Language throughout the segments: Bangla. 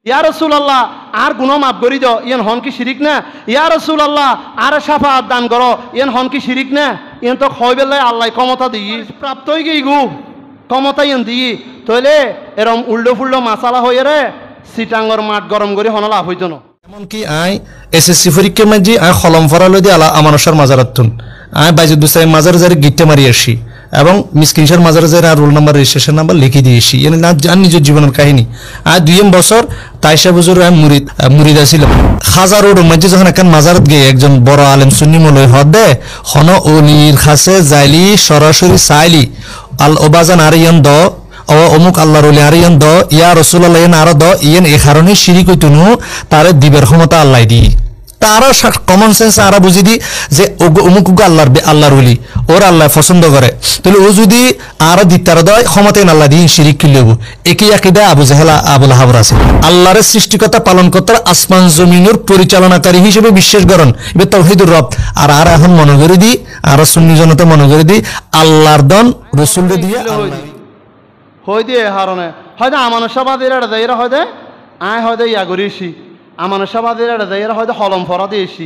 ইয়া রাসূলুল্লাহ আর গুনাহ মাফ করি দাও, ইয়ান হন কি শিরিক না? ইয়া রাসূলুল্লাহ আর শাফাআত দান করো, ইয়ান হন কি শিরিক না? ইয়ান তো খয়বেলায় আল্লাহ ক্ষমতা দিই প্রাপ্ত হয়ে গই গু ক্ষমতা ইয়ান দিই, তাহলে এরম উল্টো ফুল্টো মাসালা হয়ে রে সিটাঙ্গর মাঠ গরম করে হন লাভ হইতো না। এমনকি আই এসএসসি পরীক্ষার মাঝে আই হলম ফরালো দিয়ে আলা আমানসার মাজারাতুন আই বাইজুদ দুসাই মাজার যারে গিট্টে মারি আসি এবং মিসকিনশার মাজার যারে আর রোল নাম্বার রেজিস্ট্রেশন নাম্বার লিখে দিয়ে আসি, এনে না জান নিজের জীবনের কাহিনী। আর 2 বছর তাইশা বুজুর আমি মুরিদ ছিলাম। হাজার ওর মাঝে যখন একখান মাজারত গিয়ে একজন বড় আলেম সুন্নি মৌলবি হদে হন অলির খাসে যাইলি সরাসরি চাইলি আল ওবাজান আর ইয়ান দ অমুক আল্লাহর ওলি আর ইয়ান দ ইয়া রাসূলুল্লাহ ইয়ান আর দ ইয়ান এ কারণে শিরিক হইতুনু তারে দিবের ক্ষমতা আল্লাহ দি। তারা কমন সেন্স আরা বুঝি দি যে অমুক আল্লাহর ওলি ওর আল্লাহ পছন্দ করে, তাহলে ও যদি আরো দিতার দয় ক্ষমতায় আল্লাহ দিয়ে শিরিক কি লব। একই আকীদা আবু জাহেল আবুল হাবর আছে। আল্লাহর সৃষ্টিকর্তা পালন করতে আসমান জমিনের পরিচালনাকারী হিসেবে বিশ্বাস করেন, এবার তাওহীদুর রব। আর এখন মনে করে দি আর সুন্নি জনতা মনে করে দি আল্লাহর দন রাসূলকে দিয়ে হই দিয়ে হারনে হয়তো আমানসাবাদীরা যাইরা হয়তো আয় হয়তো ইয়া করেছি, আমানসাবাদীরা যাইরা হয়তো হলম ফরা দিয়েছি,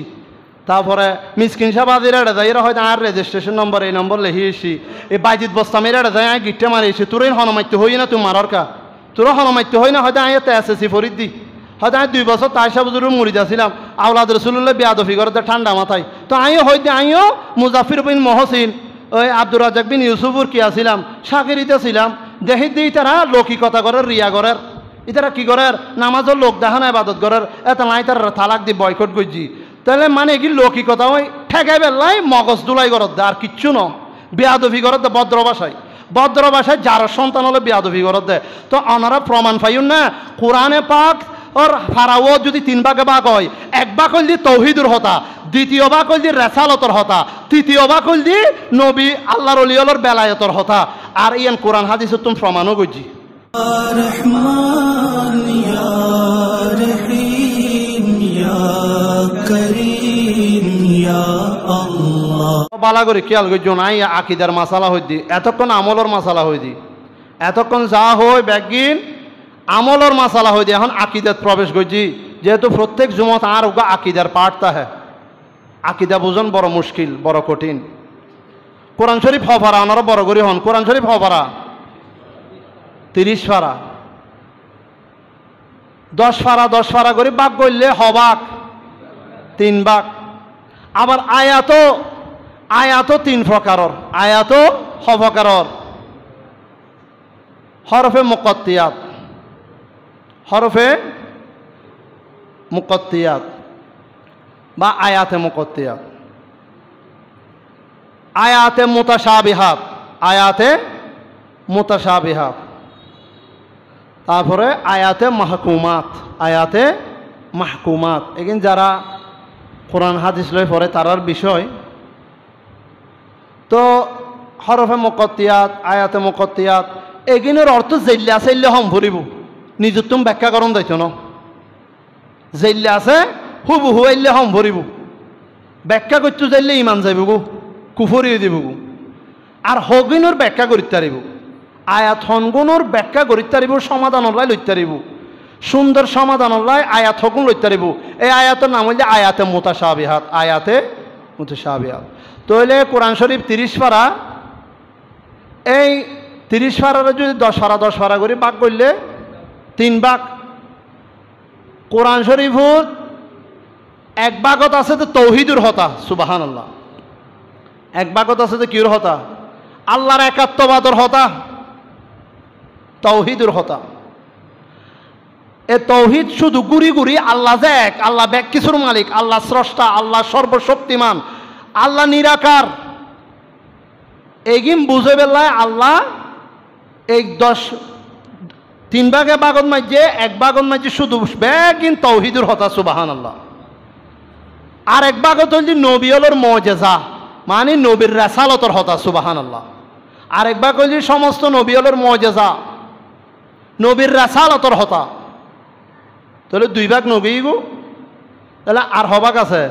তারপরে মিসকিন সাবাদীরা যাইরা হয়তো আর রেজিস্ট্রেশন নম্বর এই নম্বর লিখিয়েছি, এই বাইজিৎ বস্তামিরা যাই আয় গিট্টে মারিয়েছি। তোর হনমাইতে হই না তুই মারার কা, তোর হনমাইতে হই না হয়তো আয় এসএসসি পরীক্ষা দি, হয়তো আমি 2 বছর তাইশা বুজুর মুরিদ ছিলাম আওলাদ রাসূলুল্লাহ বিয়াদফি করতে ঠান্ডা মাথায়। তো আমিও হয়তো আমিও মুজাফির বিন মহসিন ওই আব্দুর রাজ্জাক বিন ইউসুফুর কি ছিলাম সাকিরিতে ছিলাম। দেখি দিই তারা লৌকিকতা করার রিয়া করার, ইতারা কি করার নামাজের লোক দেখা না ইবাদত করার, এত নাই তার তালাক দি বয়কট করছি। তাহলে মানে কি লৌকিকতা ওই ঠেকাই বেলাই মগজ দুলাই করত দে আর কিচ্ছু ন। বেয়াদফি করত দে ভদ্র ভাষায় যার সন্তান হলে বেয়াদফি করত দে। তো ওনারা প্রমাণ পাইন না কোরআনে পাক ওর ফারাও যদি 3 ভাগে ভাগ হয়, 1 ভাগ হল দি তৌহিদুর হতা, 2য় ভাগ হল দি রেসালতর হতা, 3য় ভাগ হল দি নবী আল্লাহর ওলিয়র বেলায়তর হতা। আর ইয়ান কোরআন হাদিসে তুমি প্রমাণও করছি। বালা করে খেয়াল করছো নাই আকিদার মাসালা হই দি, এতক্ষণ আমলের মাসালা হই দি, এতক্ষণ যা হয় ব্যাগিন আমলের মাসালা হই দি, এখন আকিদাত প্রবেশ করছি। যেহেতু প্রত্যেক জুমত আর ওগা আকিদার পাঠতা হ্যাঁ, আকিদা বুঝন বড় মুশকিল বড় কঠিন। কোরআন শরীফ হফারা ওনারা বড় করি হন, কোরআন শরীফ হফারা 30 ফারা 10 ফারা করে বাক করলে হবাক 3 ভাগ। আবার আয়াতো 3 প্রকারর, আয়াতো হফকারর। হরফে মুকত্তিয়াত বা আয়াতে মুকত্তিয়াত, আয়াতে মুতাশাবিহাত, তারপরে আয়াতে মাহকুমাত। এখানে যারা কোরআন হাদিস লই পড়ে তারার বিষয়। তো হরফে মুকত্তিয়াত আয়াতে মুকত্তিয়াত এগিনের অর্থ জেল্লে আছে এলে হম ভরিব, নিজের তুমি ব্যাখ্যা করণ দাইছ ন, জেল্লে আছে হুবহু এলে হম ভরিব, ব্যাখ্যা করছো যাইলে ইমান যাইব গো, কুফরিয়ে দিব গো। আর হগিনোর ব্যাখ্যা করিতে পারিব, আয়াত হনগুনোর ব্যাখ্যা করিতে পারিব, সমাধান লাই লইতে পারিব, সুন্দর সমাধান লাই আয়াত হগুন লইতে পারিব। এই আয়াতের নাম হইলে আয়াতে মুতাশাবিহাত, আয়াতে মুতাশাবিহাত। তাহলে কোরআন শরীফ 30 পারা, এই 30 পারারে যদি 10 পারা করে ভাগ করলে 3 ভাগ। কোরআন শরীফর 1 ভাগত আছে তো তৌহিদুর হতা, সুবহানাল্লাহ। 1 ভাগত আছে তো কির হতা, আল্লাহর একাত্মবাদর হতা, তৌহিদুর হতা। এ তৌহিদ শুধু গুড়ি আল্লাহ যে এক, আল্লাহ ব্যাক কিছুর মালিক, আল্লাহ স্রষ্টা, আল্লাহ সর্বশক্তিমান, আল্লাহ নিরাকার। এগিম বুঝে বেলায় আল্লাহ এই 3 ভাগে ভাগত মাঝে 1 ভাগত মাঝে শুধু ব্যাগিন তৌহিদুর হতা, সুবহানাল্লাহ। আর 1 ভাগত হল নবিয়লর মুজিজা, মানে নবীর রেসালতর হতা, সুবহানাল্লাহ। আর 1 ভাগ হল সমস্ত নবিয়লর মুজিজা, নবীর রেসালতর হতা। তাহলে 2 ভাগ নবী গো, তাহলে আর হবাক আছে।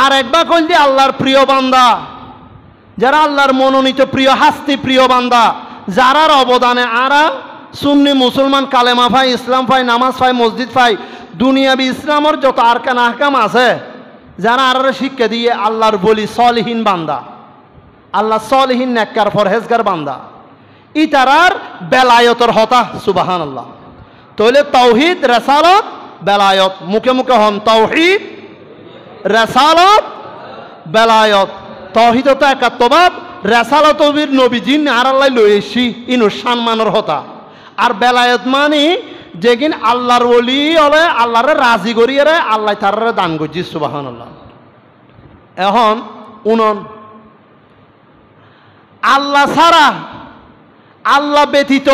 আর 1 ভাগ হল আল্লাহর প্রিয় বান্দা, যারা আল্লাহর মনোনীত প্রিয় হাস্তি প্রিয় বান্দা, যারার অবদানে আরা সুন্নি মুসলমান কালেমা পায়, ইসলাম পায়, নামাজ পায়, মসজিদ পায়, দুনিয়াবি ইসলামের যত আরকান আহকাম আছে, যারা আর শিক্ষা দিয়ে আল্লাহর বলি সলিহীন বান্দা, আল্লাহ সলিহীন নেককার ফরহেজগার বান্দা, ইতারার বেলায়তর হতা সুবহানাল্লাহ। তাহলে তাওহীদ রেসালত বেলায়ত, মুখে মুখে হন তাওহীদ রেসালত বেলায়ত। তাওহীদ তো একাত্মবাদ, রেসালত বীর নবীজিন আর আল্লাহ লই এসি ইনু সম্মানের হতা। আর বেলায়ত মানে যেগিন আল্লাহর ওলি হলে আল্লাহরে রাজি করিয়ে আল্লাহ তারারে দান করছি সুবহানাল্লাহ। এখন উনন আল্লাহ ছাড়া, আল্লাহ ব্যতীত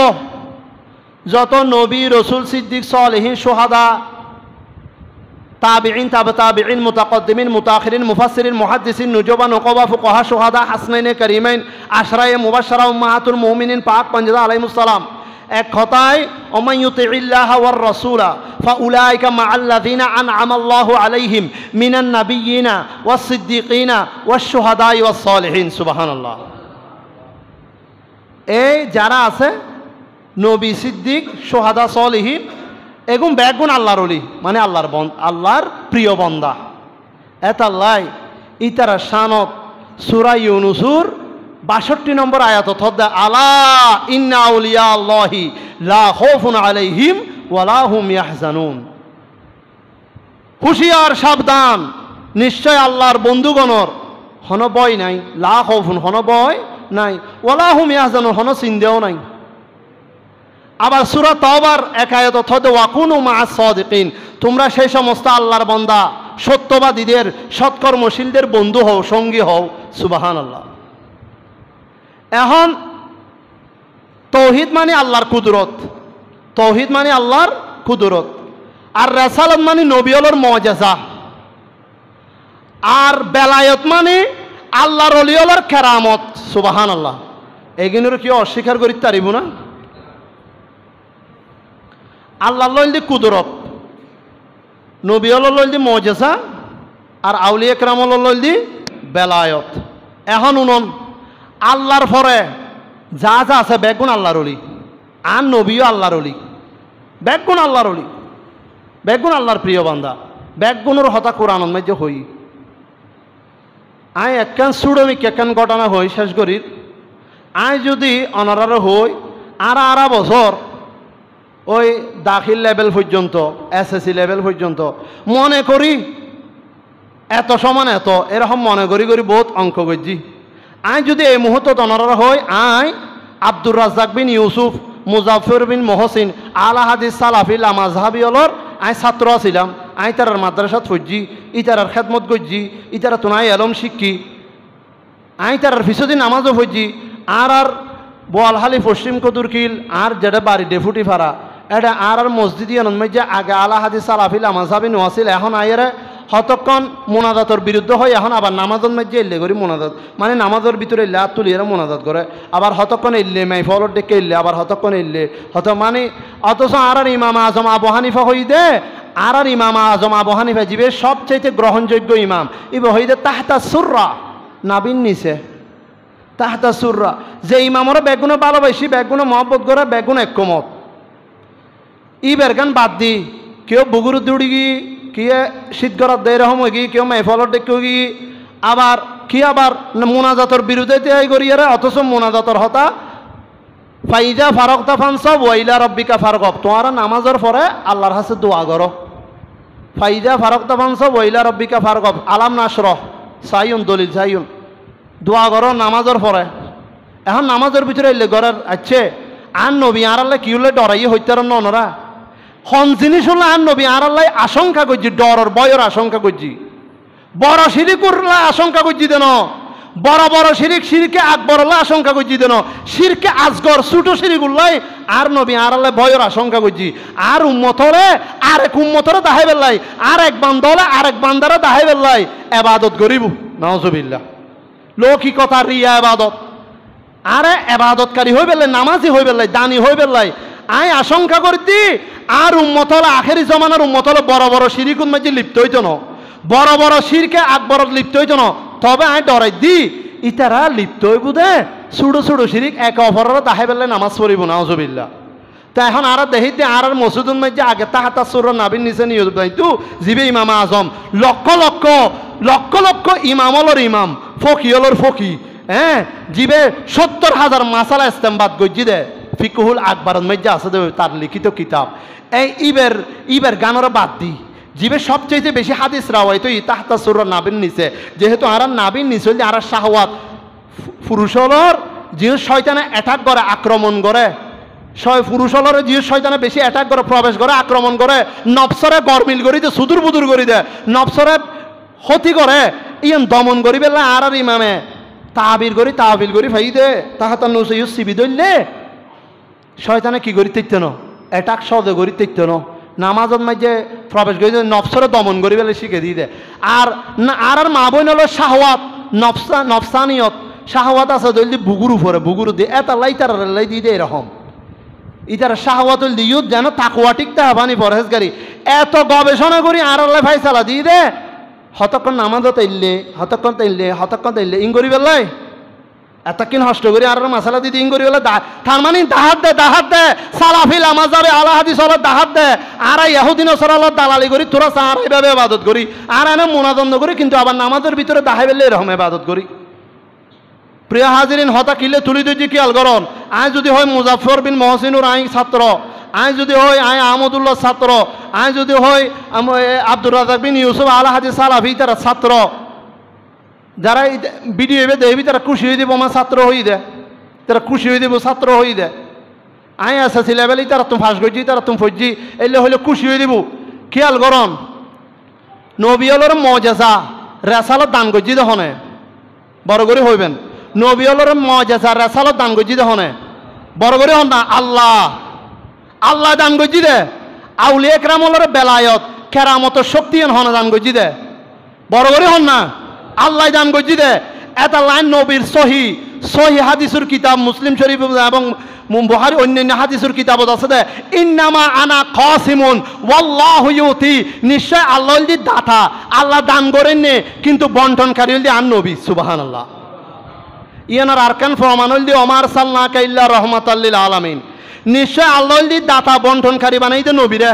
যত নবী রসুল সিদ্দিক সালেহীন সোহাদা তাবিঈন তাবে তাবিঈন মুতাকদ্দিমিন মুতাখিরিন মুফাসসিরিন মুহাদ্দিসিন নুজবা নুকবা ফুকাহা সোহাদা হাসনাইনে কারিমাইন আশরায়ে মুবাশশারা উম্মাহাতুল মুমিনিন পাক পাঞ্জাদা আলাইহিস সালাম, এক কথায় ওমান ইউতিইল্লাহা ওয়ার রাসূলা ফাউলাইকা মাআল্লাযিনা আনআমাল্লাহু আলাইহিম মিনান নাবিয়্যিনা ওয়াস সিদ্দিকিনা ওয়াশ শুহাদাই ওয়াস সালিহিন সুবহানাল্লাহ। এই যারা আছে নবী সিদ্দিক সোহাদা সলিহীন এগুন ব্যাগুন আল্লাহর ওলি, মানে আল্লাহর প্রিয় বন্দা। এতাল্লাই ইতারা শানত সূরা ইউনুসুর ৬২ নম্বর আয়াত থদ্দা আলা ইন্না আউলিয়া আল্লাহি লা খাউফুন আলাইহিম ওয়ালা হুম ইয়াহজানুন। হুঁশিয়ার সাবধান, নিশ্চয় আল্লাহর বন্ধুগণর হন ভয় নাই, লা খাউফুন হন ভয় নাই, ওয়ালা হুম ইয়াহজানুন হন চিন্তাও নাই। আবার সূরা তাওবার এক আয়াত থদ ওয়াকুনু মা'আস সাদিকিন, তোমরা সেই সমস্ত আল্লাহর বান্দা সত্যবাদীদের সৎকর্মশীলদের বন্ধু হও, সঙ্গী হও সুবহানাল্লাহ। এখন তাওহীদ মানে আল্লাহর কুদরত, তাওহীদ মানে আল্লাহর কুদরত, আর রিসালাত মানে নবীর মুআজিজা, আর বেলায়েত মানে আল্লাহর ওলিয়র কেরামত সুবহানাল্লাহ। এগুলোর কি অস্বীকার করিতে পারিব না? আল্লাহর লইল কুদরত, নবীর লইল মুআজিজা, আর আউলিয়া কেরামর লইল বেলায়েত। এখন উনন আল্লাহর পরে যা যা আছে বেগুন আল্লাহর ওলি, আর নবীও আল্লাহর ওলি, বেগুন আল্লাহর ওলি, বেগুন আল্লাহর প্রিয় বান্দা, বেগুনের হতা কোরআনের মধ্যে হই। আই একখান সুডমিক একখান ঘটনা হই শেষ করি। আই যদি অনারার হই আর বছর ওই দাখিল লেভেল পর্যন্ত, এসএসসি লেভেল পর্যন্ত মনে করি এত সমান এত এরকম মনে করি বহুত অঙ্ক করছি। আই যদি এই মুহূর্তে অনারার হই, আই আব্দুর রাজ্জাক বিন ইউসুফ, মুজাফফর বিন মহসিন আলা হাদিস সালাফিল মাযহাবিয়লর আই ছাত্র ছিলাম। আই তারার মাদ্রাসাত পড়ছি, ইতারার খেদমত করছি, ইতারা তোনাই এলম শিক্ষি, আই তারার ফিসদিন নামাজও পড়ছি। আর বোয়ালহালি পশ্চিম কদুরকিল আর যেটা বাড়ি ডেফুটি ফাড়া এটা আর মসজিদ মধ্যে আগে আলা হাদিস সালাফিল মাযহাবি নোয়াছিল। এখন আইয়ারে হতক্ষণ মোনাজাতর বিরুদ্ধে হয়, এখন আবার নামাজের মধ্যে এলে করি মোনাজাত, মানে নামাজের ভিতরে এলে আর তুলিয়ে মোনাজাত করে, আবার হতক্ষণ এলে মাইফলর ডেকে এলে আবার হতক্ষণ এলে মানে অথচ আর ইমাম আজম আবু হানিফা হই দে, আর ইমাম আজম আবু হানিফা জীবে সবচাইতে গ্রহণযোগ্য ইমাম ইব হই দে তাহতা সুররা, নাবিন নিচে তাহতা সুররা, যে ইমামরা বেগুনে ভালোবাসি, বেগুনে মহব্বত করে, বেগুন একমত। ই বেরগান বাদ দি কেউ বুগুর দৌড়ি গিয়ে কিয়ে শীত গরাত দেয় রকম হয়ে গিয়ে কেউ মাইফলর ডেকে গিয়ে আবার কি আবার মোনাজাতর বিরুদ্ধে তৈরি করিয়ে, অথচ মোনাজাতর হতা ফাইজা ফারকতা ফানসব ওয়াইলা রব্বিকা ফারগব, তোমার নামাজের পরে আল্লাহর কাছে দোয়া করো। ফাইজা ফারকতা ফানসব ওয়াইলা রব্বিকা ফারগব আলাম নাশরহ সাইয়ুন দলিল সাইয়ুন, দোয়া করো নামাজের পরে। এখন নামাজের ভিতরে এলে ঘরের আছে আর নবী আর আল্লাহ কি হলে ডরাইয়ে হইতে নরা হন জিনিস হলো আর নবী আর আল্লাহ আশঙ্কা করছি, ডরর বয়ের আশঙ্কা করছি, বড় শিরিক করলে আশঙ্কা করছি দেন, বড় বড় শিরিক শিরকে আকবর আশঙ্কা করছি দেন, শিরকে আজগর ছোট শিরিক উল্লাই আর নবী আর আল্লাহ বয়ের আশঙ্কা করছি। আর উম্মতরে আর এক উম্মতরে দাহাই বেল্লাই, আর এক বান্দারে আর এক বান্দারে দাহাই বেল্লাই এবাদত করিব নাউজুবিল্লাহ, লৌকিকতা রিয়া এবাদত, আরে এবাদতকারী হয়ে বেললাই, নামাজি হয়ে বেললাই, দানি হয়ে বেললাই। আই আশঙ্কা করতি আর উম্মতল আখেরি জমানার উম্মতল বড় বড় শিরিকুন মাঝে লিপ্ত হইত ন, বড় বড় শিরকে আকবরত লিপ্ত হইত ন, তবে আই ডরাই দি ইতারা লিপ্ত হইব দে ছোট ছোট শিরিক একে অপরের দাহে বেললে নামাজ পড়িব নাউজুবিল্লাহ। তা এখন আর দেহিতে আর মসুদুল মধ্যে আগে তাহাতা সুর নাবিন নিচে নিয়ে যাইতু জিবে ইমাম আজম লক্ষ লক্ষ লক্ষ লক্ষ ইমামলর ইমাম ফকিয়লর ফকি হ্যাঁ জিবে 70,000 মাসালা ইস্তেমবাদ গজ্জি দে ফিকহুল আকবরের মধ্যে আছে তার লিখিত কিতাব। এই ইবের গানের বাদ দি জিবে সবচেয়ে বেশি হাদিস রাওয়াইতো তাহাতা সুর নাবিন নিচে, যেহেতু আর নাবিন নিচে হলে আর শাহওয়াত পুরুষলর যে শয়তানে অ্যাটাক করে আক্রমণ করে পুরুষ হলর যে শয়তানে বেশি অ্যাটাক করে প্রবেশ করে আক্রমণ করে নফসরে গরমিল করি দে সুদূর বুদুর করি দে নফসরে ক্ষতি করে ইয়ান দমন করি বেলা আর ইমামে তাবিল করি ভাই দে তাহাতা নৌসে সিবি ধরলে শয়তানে কি করি তেইত ন অ্যাটাক সহজে করি তেইত ন নামাজত মাঝে প্রবেশ করি নফসরে দমন করি বেলে শিখে দিয়ে দে আর মা বোন হলো শাহওয়াত নফসানিয়ত শাহওয়াত আছে দলি বুগুর উপরে বুগুর দিয়ে এটা লাই তার লাই দিয়ে দে এরকম ইতার শাহওয়াতুল দিয়ুত যেন তাকুয়া টিকতে হবানি পরহেজগারি এত গবেষণা করি আর আল্লাহ ফাইসালা দিয়ে দে হতক্ষণ নামাজত এললে হতক্ষণ তাইলে ইং করি বেলাই এতক্ষণ হষ্ট করি আর মাসালা দিয়ে ইং করি বেলা তার মানে দাহাত দে সালাফিল আমাজ যাবে আলা হাদিস হল দাহাত দে আর ইহুদিন সরালত দালালি করি তোরা আর এইভাবে ইবাদত করি আর এনে মোনাদন্দ করি কিন্তু আবার নামাজের ভিতরে দাহে বেলে এরকম ইবাদত করি। প্রিয় হাজিরিন হতা কিলে তুলি তুই খেয়াল করন আয় যদি হয় মুজাফর বিন মহসিনুর আই ছাত্র আয় যদি হয় আয় আহমদুল্লাহ ছাত্র আয় যদি হয় আব্দুর রাজাক বিন ইউসুফ আলা হাদিস সালাফি তারা ছাত্র যারা ভিডিও এবে দেবি তারা খুশি হয়ে দেবো আমার ছাত্র হয়ে দে তারা খুশি হয়ে দেবো ছাত্র হয়ে দে আয় এসএসসি লেভেলেই তারা তুমি ফাঁস করছি তারা তুমি ফজি এলে হইলে খুশি হয়ে দেবো। খেয়াল করন নবিয়লর মজেজা রেসালত দান করছি দেখনে বড় করে হইবেন নবিয়লর মজেজা রেসালত দান করছি দেখনে বড় করে হন না আল্লাহ দান করছি দে আউলিয়া একরামলর বেলায়ত কেরামত শক্তি হন দান করছি দে বড় করে হন না আল্লাহ দান করছি দে এটা লাইন নবীর সহি হাদিসুর কিতাব মুসলিম শরীফ এবং বুখারী অন্যান্য হাদিসুর কিতাবত আছে দে ইন্নামা আনা কাসিমুন ওয়াল্লাহু ইউতি নিশ্চয় আল্লাহ দি দাতা আল্লাহ দান করেন নে কিন্তু বন্টনকারী হল আন নবী সুবহানাল্লাহ ইয়ানার আরকান ফরমান হল দি ওমার সাল্লাকা ইল্লা রাহমাতাল লিল আলামিন নিশ্চয় আল্লাহ দি দাতা বন্টনকারী বানাই দে নবীরে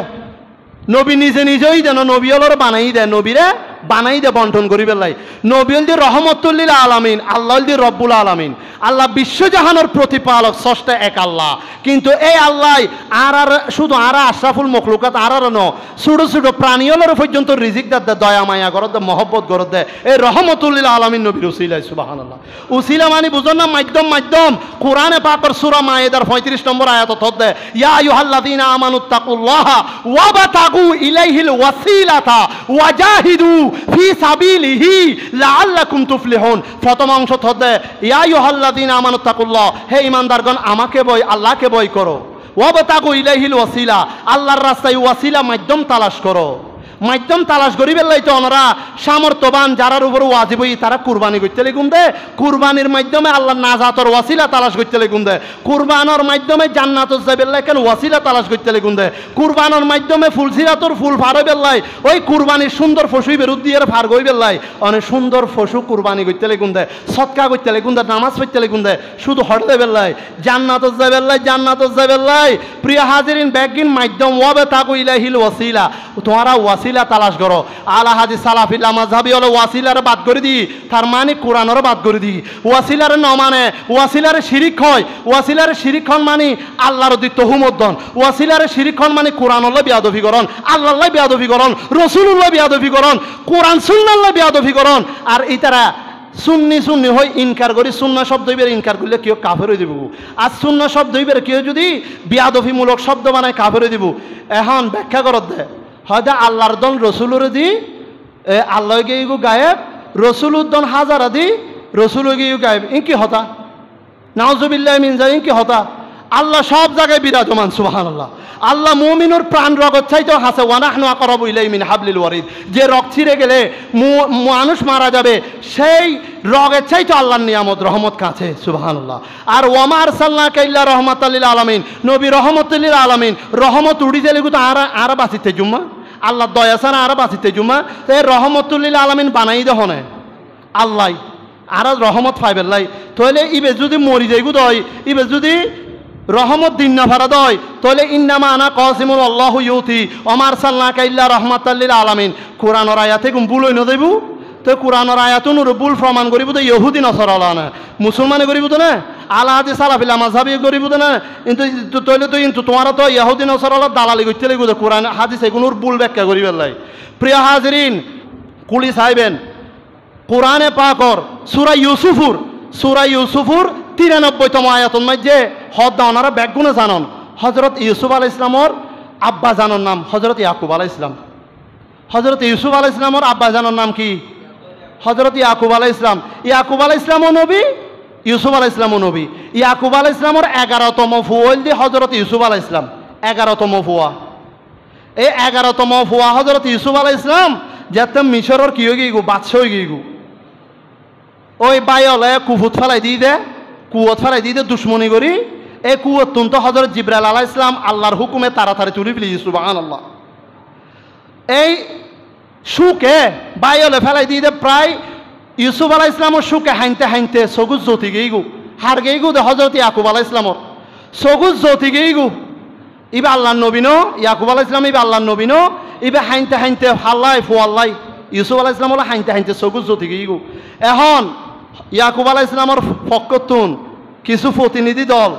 নবী নিজেই যেন নবী হলর বানাই দে নবীরে বানাই দে বন্টন করি বেলাই নবী হল দি রহমতুল্লিল আলামিন আল্লাহ হল দি রব্বুল আলামিন আল্লাহ বিশ্বজাহানের প্রতিপালক স্রষ্টা এক আল্লাহ কিন্তু এই আল্লাহ আর শুধু আর আশরাফুল মখলুকাত আর ন ছোট ছোট প্রাণীগুলোর পর্যন্ত রিজিক দে দয়া মায়া করত দে মহব্বত করত দে এই রহমতুল্লিল আলামিন নবীর উসিলা সুবহানাল্লাহ উসিলা মানে বুঝুন না মাধ্যম কোরআনে পাকের সূরা মায়েদার 35 নম্বর আয়াত তত দে ইয়া আইয়ুহাল্লাযীনা আমানুত্তাকুল্লাহা ওয়াবতাগু ইলাইহিল ওয়াসিলাতা ওয়াজাহিদু ফি সাবিলিহি লাআল্লাকুম তুফলিহুন প্রথম অংশ তত ইয়া আইয়ুহাল্লাযীনা আমানুত্তাকুল্লাহ হে ঈমানদারগণ আমাকে ভয় আল্লাহকে ভয় করো ওয়াবতাগু ইলাইহিল ওয়াসিলা আল্লাহর রাস্তায় ওয়াসিলা মাধ্যম তালাশ করো মাধ্যম তালাশ করি বেলাই তো ওনারা সামর্থ্যবান যারার উপর ওয়াজিব তারা কুরবানি করতে লেগুন দে কুরবানির মাধ্যমে আল্লাহর নাজাতর ওয়াসিলা তালাশ করতে লেগুন দে কুরবানোর মাধ্যমে জান্নাতুল যাবেল্লাই কেন ওয়াসিলা তালাশ করতে লেগুন দে কুরবানোর মাধ্যমে ফুলসিরাতর ফুল ফাড়ে বেল্লাই ওই কুরবানির সুন্দর ফসুই বেরুদ দিয়ে ফার গই বেল্লাই অনেক সুন্দর ফসু কুরবানি করতে লেগুন দে সৎকা করতে লেগুন দে নামাজ পড়তে লেগুন দে শুধু হটে বেল্লাই জান্নাতুল যাবেল্লাই প্রিয় হাজিরিন ব্যাগিন মাধ্যম ওয়াবতাগু ইলাইহিল ওয়াসিলা তোমারা ওয়াসিলা তালাশ করো আলা হাদিস সালাফিল মাযহাবি হলো ওয়াসিলার বাদ করে দি তার মানে কোরআনের বাদ করে দি ওয়াসিলার ন মানে ওয়াসিলার শিরিক হয় ওয়াসিলার শিরিক হন মানে আল্লাহর দি তহুমদ্দন ওয়াসিলার শিরিক হন মানে কোরআনুল্লাহ বিয়াদফিকরণ আল্লাহর বিয়াদফিকরণ রাসূলুল্লাহ বিয়াদফিকরণ কোরআন সুন্নাহর বিয়াদফিকরণ আর ইতারা সুন্নি হই ইনকার করি সুন্নাহ শব্দ হইবে ইনকার করলে কেউ কাফের হয়ে দিব আর সুন্নাহ শব্দ হইবে কেউ যদি বিয়াদফিমূলক শব্দ বানায় কাফের হয়ে দিব এখন ব্যাখ্যা করত দে হয়তো আল্লাহর দন রসুলের দি আল্লাহ গিয়ে গায়েব রসুলুদ্দন হাজারা দি রসুল গিয়ে গায়েব ইনকি হতা নাউজুবিল্লাহ মিন যায় ইনকি হতা আল্লাহ সব জায়গায় বিরাজমান সুবহানাল্লাহ আল্লাহ মুমিনুর প্রাণ রগত চাইতে হাসে ওয়ানাহনু আকরাবু ইলাইহি মিন হাবলিল ওয়ারিদ যে রগ ছিঁড়ে গেলে মানুষ মারা যাবে সেই রগের চাইতে আল্লাহর নিয়ামত রহমত কাছে সুবহানাল্লাহ আর ওয়ামা আরসালনাকা ইল্লা রাহমাতাল লিল আলামিন নবী রহমাতুল লিল আলামিন রহমত উড়ি গেলে তো আর বাঁচিতে জুম্মা আল্লাহ দয়া ছাড়া আর বাঁচিতে জুম্মা এই রহমতুল লিল আলামিন বানাই দহনে আল্লাহ আর রহমত পাইবেলাই তাহলে ইবে যদি মরি যাইগু দয় ইবে যদি রহমত দিন না ফারা দয় তাহলে ইন্নামা আনা কাসিমুল আল্লাহু ইউতি ওমার সাল্লাকা ইল্লা রাহমাতাল লিল আলামিন কোরআনের আয়াতে কোন ভুল হইন দেবু তো কোরআনের আয়াতুনুর ভুল প্রমাণ করিব তো ইহুদি নসরা না মুসলমানে করিব তো না আলা হাদিস সালাফিল মাযহাবি করিব তো না কিন্তু তইলে তো কিন্তু তোমার তো ইহুদি নসরা দালালি করতে লাগবে তো কোরআন হাদিস এগুলোর ভুল ব্যাখ্যা করিবার লাই প্রিয় হাজিরিন কুলি সাহেবেন কোরআনে পাকর সূরা ইউসুফুর 93তম আয়াতন মাঝে হদ ওনারা ব্যাগুনে জানন হযরত ইউসুফ আলাইহিস সালামর আব্বা জানর নাম হযরত ইয়াকুব আলাইহিস সালাম হযরত ইউসুফ আলাইহিস সালামর আব্বা জানর নাম কি হযরত ইয়াকুব আলাইহিস সালাম ইয়াকুব আলাইহিস সালামও নবী ইউসুফ আলাইহিস সালামও নবী ইয়াকুব আলাইহিস সালামর 11তম ফুয়া দি হযরত ইউসুফ আলাইহিস সালাম 11তম ফুয়া এই 11তম ফুয়া হযরত ইউসুফ আলাইহিস সালাম যেতে মিশরের কি হয়ে গিয়ে বাদশা হয়ে গিয়ে ওই বাইলে কুফুত ফেলাই দিয়ে দে কুয়ত ফেলাই দিয়ে দে দুশ্মনী করি এই কুয়ত তুন তো হযরত জিবরাইল আলাইহিস সালাম আল্লাহর হুকুমে তাড়াতাড়ি তুলি ফেলি সুবহানাল্লাহ এই সুকে বাইলে ফেলাই দিয়ে দে প্রায় ইউসুফ আলাইহিস সালামের সুকে হাইনতে সগুজ জ্যোতি গেইগু হার গেইগু দে হযরত ইয়াকুব আলাইহিস সালামর সগুজ জ্যোতি গেইগু ইবা আল্লাহর নবী নো ইয়াকুব আলাইহিস সালাম ইবা আল্লাহর নবী নো ইবা হাইনতে হাল্লাই ফুয়াল্লাই ইউসুফ আলাইহিস সালাম হলো হাইনতে সগুজ জ্যোতি গেইগু এখন ইয়াকুব আলাইহিস সালামের পক্ষতুন কিছু প্রতিনিধি দল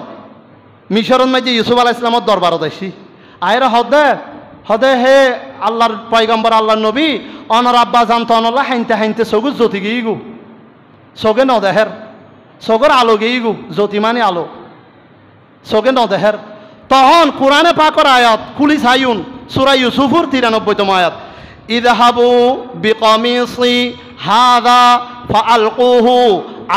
মিশরের মাঝে ইউসুফ আলাইহিস সালামের দরবারত আইসি আয়রা হদে হে আল্লাহর পয়গম্বর আল্লাহর নবী অনর আব্বা জানতো অনলা হাইনতে সগুজ জ্যোতি গিয়েগু সগে নদেহের সগর আলো গিয়েগু জ্যোতি মানে আলো সগে নদেহের তখন কোরআনে পাকর আয়াত কুলিস হাইউন সূরা ইউসুফুর 93তম আয়াত ইযহাবু বিকামিসি হাযা ফাআলকুহু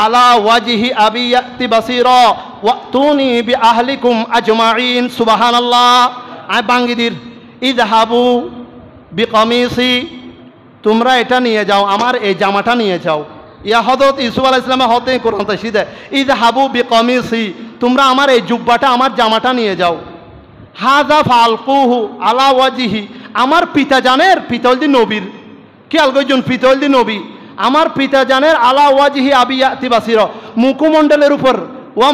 আলা ওয়াজহি আবি ইয়াতি বাসীরা ওয়াতুনি বিআহলিকুম আজমাইন সুবহানাল্লাহ আয় বাঙ্গিদির ইযহাবু বিকামিসি তোমরা এটা নিয়ে যাও আমার এই জামাটা নিয়ে যাও ইয়া হযরত ইউসুফ আলাইহিস সালাম হতে কোরআন তাশিদে ইযহাবু বিকামিসি তোমরা আমার এই জুব্বাটা আমার জামাটা নিয়ে যাও হাযা ফাআলকুহু আলা ওয়াজহি আমার পিতা জানের পিতলদি নবীর কি আলগজন পিতলদি নবী আমার পিতা জানের আলা ওয়াজহি আবি ইয়াতি বাসীরা মুখমণ্ডলের উপর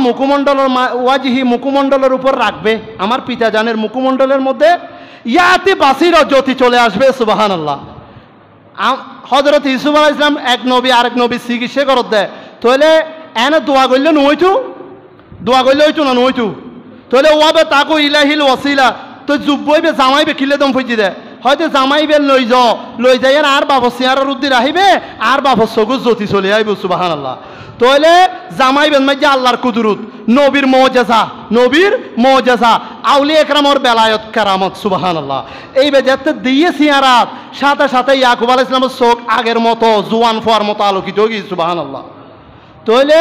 মুখমণ্ডলের ওয়াজহি মুখমণ্ডলের উপর রাখবে আমার পিতা জানের মুখমণ্ডলের মধ্যে ইয়াতি বাসীরা জ্যোতি চলে আসবে সুবহানাল্লাহ হযরত ইউসুফ আলাইহিস সালাম এক নবী আরেক নবী চিকিৎসা করত দেয় তাহলে এনে দোয়া করলে নইতু দোয়া করলে হইতো না নইতু তাহলে ওয়াবে তাকু ইলাহিল ওয়াসিলা তো জুব্বইবে জামাইবে কিলে দম ফইজি দে হয়তো জামাইবে লই যাই আর বাবা সিয়ারের উদ্দি রাহিবে আর বাবা সগুজ জ্যোতি চলে আইব সুবহানাল্লাহ তাহলে জামাইবেন মাঝে আল্লাহর কুদরত নবীর মুজিজা আউলিয়া একরামর বেলায়ত কারামত সুবহানাল্লাহ এই বেজাতে দিয়ে সিয়ারাত সাথে ইয়াকুব আলাইহিস সালামের চোখ আগের মতো জোয়ান ফোয়ার মতো আলোকিত হয়ে গিয়ে সুবহানাল্লাহ তাহলে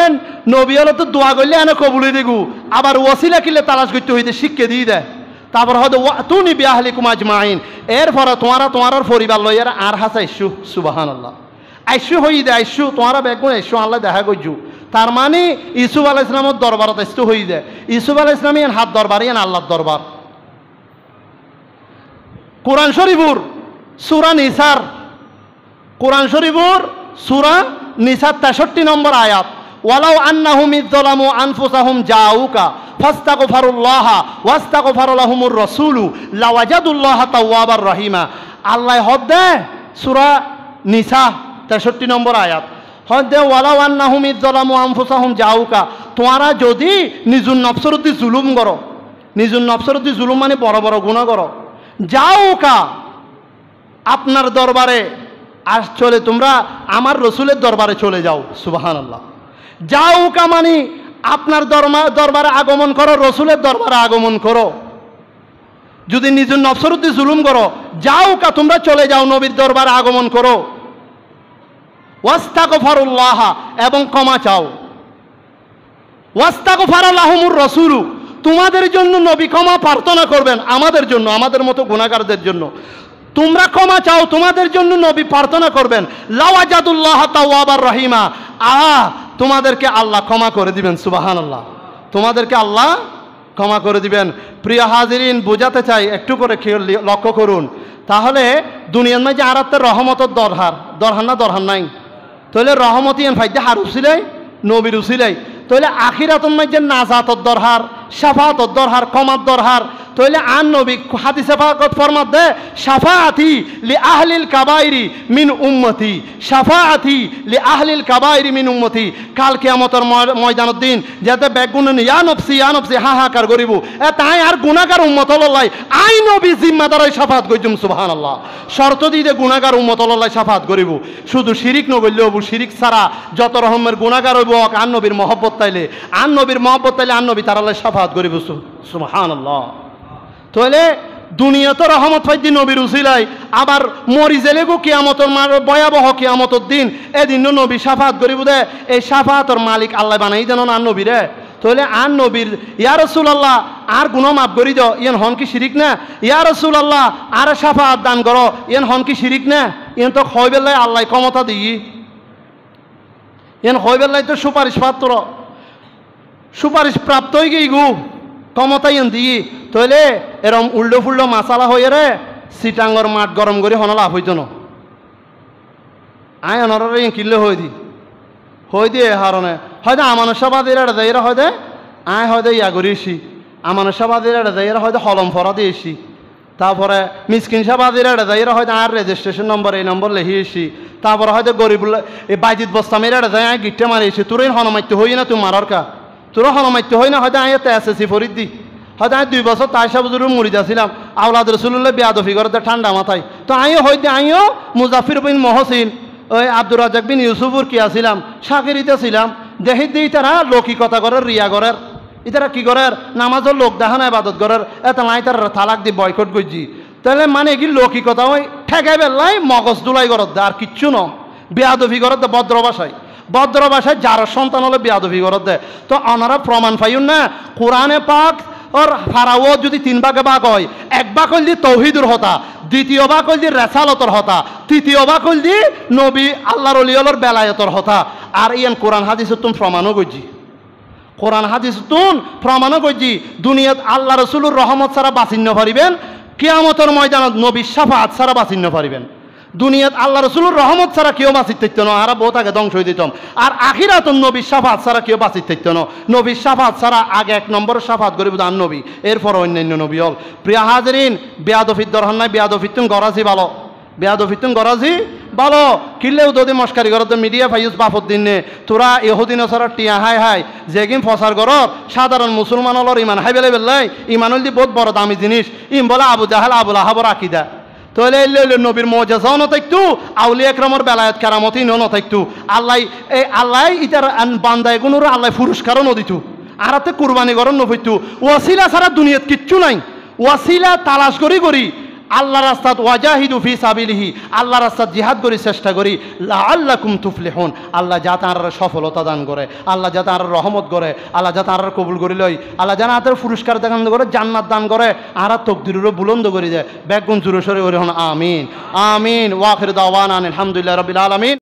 নবী হলো তো দোয়া করলে এনে কবুলি দিগু আবার ওয়াসিলা কিলে তালাশ করতে হইতে শিক্ষা দিয়ে দেয় তারপর হয়তো ওয়াতুনি বিআহলিকুম আজমাইন এরপরে তোমার পরিবার লইয়ার আর হাসা ইস্যু সুবহানাল্লাহ আইসু হই দে আইসু তোমারা বেগুন আইসু আল্লাহ দেখা করছু তার মানে ইউসুফ আলাইহিস সালামের দরবারত আইসু হই দে ইউসুফ আলাইহিস সালাম ইয়ান হাত দরবার ইয়ান আল্লাহর দরবার কোরআন শরীফুর সূরা নিসার 63 নম্বর আয়াত ওয়ালাউ আন্নাহুম ইযলামু আনফুসাহুম জাউকা ফাস্তাগফিরুল্লাহা ওয়াস্তাগফারা লাহুমুর রাসূলু লাওয়াজাদুল্লাহা তাওয়াবার রহিমা আল্লাহ হদে সূরা নিসা 63 নম্বর আয়াত হদে ওয়ালাউ আন্নাহুম ইযলামু আনফুসাহুম জাউকা তোমরা যদি নিজুর নফসরতি জুলুম করো নিজুর নফসরতি জুলুম মানে বড় বড় গুনাহ করো জাউকা আপনার দরবারে আজ চলে তোমরা আমার রসুলের দরবারে চলে যাও সুবহানাল্লাহ জাউকা মানে আপনার দরবারে আগমন করো রসুলের দরবারে আগমন করো যদি নিজের নফসরতি জুলুম করো জাউকা তোমরা চলে যাও নবীর দরবারে আগমন করো ওয়াস্তাগফিরুল্লাহ এবং ক্ষমা চাও ওয়াস্তাগফারা লাহুমুর রাসূলু তোমাদের জন্য নবী ক্ষমা প্রার্থনা করবেন আমাদের জন্য আমাদের মতো গুনাহগারদের জন্য তোমরা ক্ষমা চাও তোমাদের জন্য নবী প্রার্থনা করবেন লাওয়াজাদুল্লাহ তাওয়াবার রহিমা তোমাদেরকে আল্লাহ ক্ষমা করে দিবেন সুবহানাল্লাহ তোমাদেরকে আল্লাহ ক্ষমা করে দিবেন প্রিয় হাজিরিন বুঝাতে চাই একটু করে লক্ষ্য করুন তাহলে দুনিয়ার মাঝে আরাতের রহমতের দরহার নাই তাহলে রহমতি ফাইদা হার উছিলাই নবীর উছিলাই তাহলে আখিরাতের মাঝে নাজাতর দরহার শাফাআতর দরহার কমার দরহার তাইলে আন নবী হাদিসে পাকত ফরমাত দে শাফাআতি লি আহলিল কাবাইরি মিন উম্মতি শাফাআতি লি আহলিল কাবাইরি মিন উম্মতি কাল কিয়ামতের ময়দানের দিন যাতে বেগুন ইয়া নফসি হাহাকার করিব এ তাই আর গুনাহগার উম্মত লল্লাই আই নবী জিম্মাদারই শাফাআত কইতুম সুবহানাল্লাহ শর্ত দিতে গুনাহগার উম্মত লল্লাই শাফাআত করিব শুধু শিরিক নগইলে হবু শিরিক ছাড়া যত রকমের গুনাহগার হইব আন নবীর মহব্বত তাইলে আন নবী তার আল্লাহ শাফাআত করিব সুবহানাল্লাহ তাহলে দুনিয়াতে রহমত পাইতি নবীর উসিলাই আবার মরি জেলে গো কিয়ামতের ভয়াবহ কিয়ামতের দিন এদিন নবী শাফাআত করিব দে এই শাফাআতর মালিক আল্লাহ বানাই দেন আন নবীরে তাহলে আন নবীর ইয়া রাসূলুল্লাহ আর গুনাহ মাফ করি দাও ইয়ান হন কি শিরিক না ইয়া রাসূলুল্লাহ আর শাফাআত দান করো ইয়ান হন কি শিরিক না ইয়ান তো হইবেলাই আল্লাহ ক্ষমতা দিই ইয়ান হইবেলাই তো সুপারিশ পাত্র সুপারিশ প্রাপ্ত হয়ে গই গু ক্ষমতা ইয়ান দিই তাহলে এরম উল্টো ফুল্টো মাসালা হয়ে রে সিটাঙ্গর মাঠ গরম করে হন লাভ হইত না আয় অনরে কিনলে হই দিয়ে হারণে হয়তো আমানুষবাদীরা এরা হয়তো আয় হয়তো ইয়া করিয়েছি আমানুষবাদীরা এরা হয়তো হলম ফরা দিয়েছি তারপরে মিসকিন সাবাদীরা এরা হয়তো আর রেজিস্ট্রেশন নম্বর এই নম্বর লিখিয়েছি তারপরে হয়তো গরিব এই বাইজিত বস্তা মেয়েরা যায় আয় গিট্টে মারিয়েছি তোর হনমাইতে হই না তুই মারার কা তোর হনমাইতে হই না হয়তো আয় এসএসসি ফরিদ দি হয়তো আমি 2 বছর তাই সাবজুর মুড়ি যাচ্ছিলাম আওলাদ রসুল্লাহ বেয়াদফি করতে ঠান্ডা মাথায় তো আমিও মুজাফির বিন মহসিন ওই আব্দুর রাজাক বিন ইউসুফুর কি আসিলাম সাকিরিতে ছিলাম দেখি দিই তারা লৌকিকতা করার রিয়া করার ইতারা কি করার নামাজের লোক দেখানো ইবাদত করার এত নাই তার তালাক দি বয়কট করছি তাহলে মানে কি লৌকিকতা ওই ঠেকাই বেলাই মগজ দুলাই করত আর কিচ্ছু ন বেয়াদফি করত ভদ্র ভাষায় যার সন্তান হলে বেয়াদফি করত দেয় তো ওনারা প্রমাণ পাইন না কোরআনে পাক ওর ফারাও যদি 3 ভাগে ভাগ হয় 1 ভাগ হল দি তৌহিদুর হতা দ্বিতীয় ভাগ হল দি রেসালতর হতা তৃতীয় ভাগ হল দি নবী আল্লাহর ওলিয়র বেলায়েতর হতা আর ইয়ান কোরআন হাদিস তুমি প্রমাণও করছি কোরআন হাদিস তুন প্রমাণও করছি দুনিয়াত আল্লাহ রসুলুর রহমত ছাড়া বাঁচিন্ন পারিবেন কিয়ামতের ময়দানত নবীর শাফাআত ছাড়া বাঁচিন্ন পারিবেন দুনিয়াত আল্লাহ রসুলুর রহমত ছাড়া কেউ বাঁচিত থাকতো না আর বহুত আগে ধ্বংস হয়ে দিতাম আর আখিরাত নবীর শাফাআত ছাড়া কেউ বাঁচিত থাকতো না নবীর শাফাআত ছাড়া আগে 1 নম্বর শাফাআত করিব আন নবী এরপর অন্যান্য নবী হল প্রিয় হাজরিন বেয়াদফির দরকার নাই বেয়াদফিতুন গরাজি ভালো বেয়াদফিতুন গরাজি ভালো কিনলেও যদি মস্কারি করত মিডিয়া ফাইজ বাফত দিনে তোরা ইহুদিন সারা টিয়া হাই যেগিন ফসার করত সাধারণ মুসলমান হলর ইমান হাই বেলে বেলাই ইমান হল দি বহুত বড় দামি জিনিস ইম বলে আবু জাহাল আবুল আহাবর আকিদা তাহলে নবীর মৌজাজাও নথাকতু আউলিয়া একরামর বেলায়েত কেরামতি নথাকতু আল্লাহ ইতার বান্দা এগুলোর আল্লাহ পুরস্কারও নদিত আরাতে কুরবানি করন নফইতু ওয়াসিলা ছাড়া দুনিয়াত কিচ্ছু নাই ওয়াসিলা তালাশ করি আল্লাহ রাস্তাত ওয়াজাহিদু ফি সাবিলিহি আল্লাহ রাস্তাত জিহাদ করি চেষ্টা করি লাআল্লাকুম তুফলিহুন আল্লাহ যা তার সফলতা দান করে আল্লাহ যা তার রহমত করে আল্লাহ যা তার কবুল করি লই আল্লাহ যা তার পুরস্কার দান করে জান্নাত দান করে আর তকদিরও বুলন্দ করে দেয় বেগুন জুরে সরে হন আমিন আমিন ওয়া আখির দাওয়ানা আলহামদুলিল্লাহি রাব্বিল আলামিন।